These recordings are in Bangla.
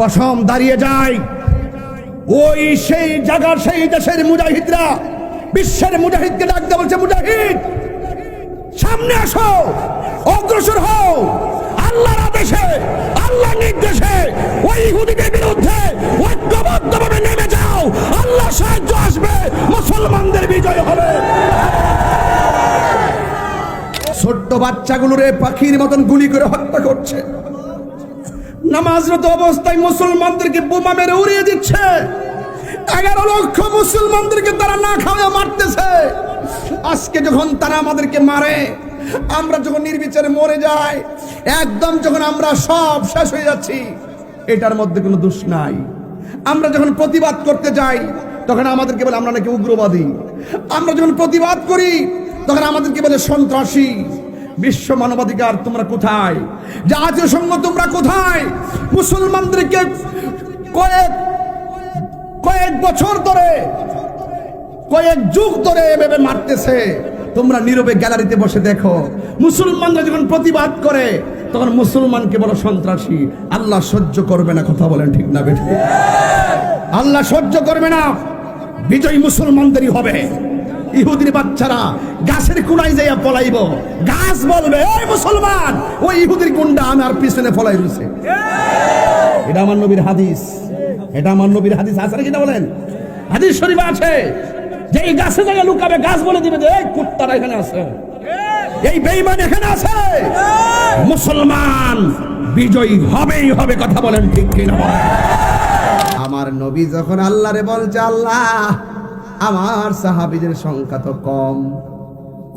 কসম দাঁড়িয়ে যায় ওই সেই জায়গার সেই দেশের মুজাহিদরা বিশ্বের মুজাহিদকে ডাকতে বলছে, মুজাহিদ সামনে আসো, অগ্রসর হও, আল্লাহর আদেশে আল্লাহর নির্দেশে ওই ইহুদিদের বিরুদ্ধে ঐক্যবদ্ধভাবে নেমে যাও, আল্লাহ সাহায্য আসবে, মুসলমানদের বিজয় হবে। ছোট্ট বাচ্চাগুলোরে পাখির মতন গুলি করে হত্যা করছে, নামাজরত অবস্থায় মুসলমানদেরকে বোমা মেরে উড়িয়ে দিচ্ছে, 11 লক্ষ মুসলমানদেরকে তারা না খাওয়া মারতেছে। আজকে যখন তারা আমাদেরকে মারে, আমরা যখন নির্বিচারে মরে যাই, একদম যখন আমরা সব শেষ হয়ে যাচ্ছি, এটার মধ্যে কোনো দোষ নাই। আমরা যখন প্রতিবাদ করতে যাই তখন আমাদেরকে বলে আমরা নাকি উগ্রবাদী, আমরা যখন প্রতিবাদ করি তখন আমাদেরকে বলে সন্ত্রাসী। বিশ্ব মানবাধিকার তোমরা কোথায়? জাতীয় সংঘ তোমরা কোথায়? মুসলমানদেরকে কয়েক বছর ধরে, কয়েক যুগ ধরে এভাবে মারতেছে, তোমরা নীরবে গ্যালারিতে বসে দেখো। মুসলমানরা যখন প্রতিবাদ করে তখন মুসলমানকে বলো সন্ত্রাসী। আল্লাহ সহ্য করবে না, কথা বলেন ঠিক না বেঠিক? আল্লাহ সহ্য করবে না, বিজয় মুসলমানদেরই হবে। ইহুদির বাচ্চারা গাছের কোনায় যাইয়া পলাইব, গাছ বলবে ওই মুসলমান, ওই ইহুদির গুন্ডা আমার পিছনে পলাই রয়েছে। এটা আমার নবীর হাদিস, এটা আমার নবীর হাদিস আছে কিনা বলেন? হাদিস শরীফে আছে যে এই গাছে জায়গা লুকাবে, গাছ বলে দিবে যে এই কুত্তারা এখানে আছে, এই বেঈমান এখানে আছে। মুসলমান বিজয়ী হবেই হবে, কথা বলেন ঠিক কিনা বলেন? আমার নবী যখন আল্লাহরে বলছে, আল্লাহ আমার সাহাবীদের সংখ্যা তো কম,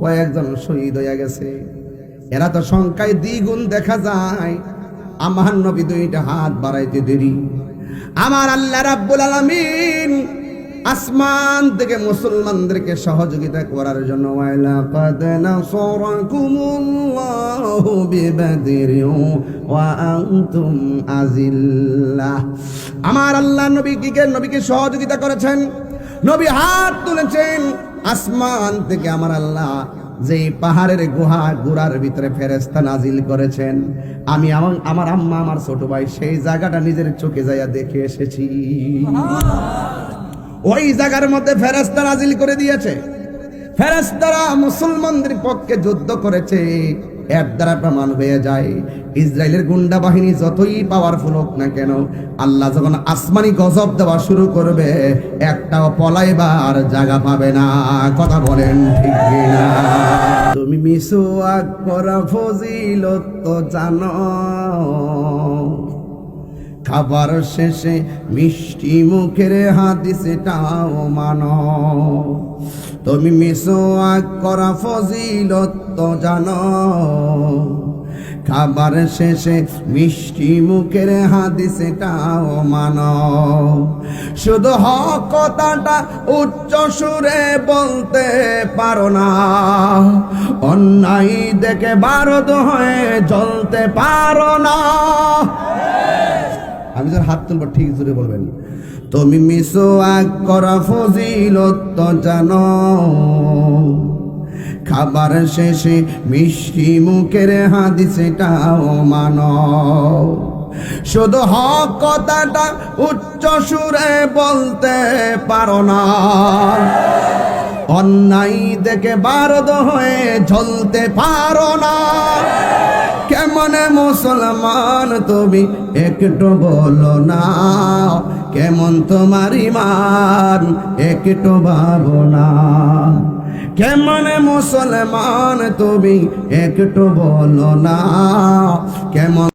কয়েকজন শহীদ হয়ে গেছে, এরা তো সংখ্যায় দ্বিগুণ দেখা যায়, আমার নবী 2টা হাত বাড়াইতে দেরি। আমার আল্লাহ রাব্বুল আলামিন আসমান থেকে মুসলমানদেরকে সহযোগিতা করার জন্য ওয়ালাকাদ নাসারাকুমুল্লাহু বিবাদরিন ওয়া আনতুম আযিল্লাহ। আমার আল্লাহ নবীকে সহযোগিতা করেছেন, নবী হাত তুলেছেন, আসমান থেকে আমার আল্লাহ যে পাহাড়ের গুহার ভিতরে ফেরেশতা নাজিল করেছেন, আমি আমার আম্মা আমার ছোট ভাই সেই জায়গাটা নিজের চোখে যাইয়া দেখে এসেছি। ওই জায়গার মধ্যে ফেরেশতা নাজিল করে দিয়েছে, ফেরেশতারা মুসলমানদের পক্ষে যুদ্ধ করেছে। এর দ্বারা প্রমাণ হয়ে যায় ইসরায়েলের গুন্ডা বাহিনী যতই পাওয়ারফুল হোক না কেন, আল্লাহ যখন আসমানি গজব দেওয়া শুরু করবে, একটাও পলাইবার জায়গা পাবে না, কথা বলেন ঠিক কিনা? তুমি মিসওয়াক করা ফজিলত তো জানো, খাবার শেষে মিষ্টি মুখের হাদিস এটাও মানো। তুমি মিসওয়াক করা ফজিলত তো জানো, খাবার শেষে মিষ্টি মুখের হাদিস এটাও মানো। শুধু হক কথাটা উচ্চ সুরে বলতে পারো না, অন্যায় দেখে বারদ হয়ে জ্বলতে পারো না। আমি যখন হাত তুলবো ঠিক জোরে বলবেন, তুমি মিসওয়াক করা ফজিলত তো জানো, খাবার শেষে মিষ্টি মুখের হাদিস এটাও মানো। শুধু হক কথাটা উচ্চ সুরে বলতে পারো না, অন্যায় দেখে বারদ হয়ে জ্বলতে পারো না। কেমনে মুসলমান তুমি একটু বলো না, কেমন তোমার ঈমান একটু ভাবো না। কেমন মুসলমান তুমি একটু বলো না, কেমন